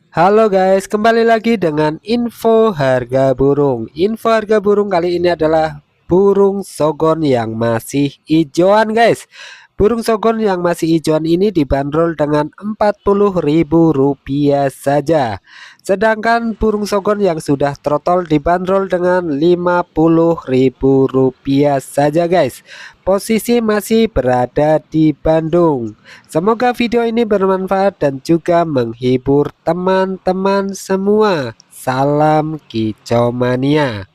Halo guys, kembali lagi dengan info harga burung. Info harga burung kali ini adalah burung sogon yang masih hijauan guys. Burung sogon yang masih hijauan ini dibanderol dengan Rp40.000 saja. Sedangkan burung sogon yang sudah trotol dibanderol dengan Rp50.000 saja guys. Posisi masih berada di Bandung. Semoga video ini bermanfaat dan juga menghibur teman-teman semua. Salam kicau mania.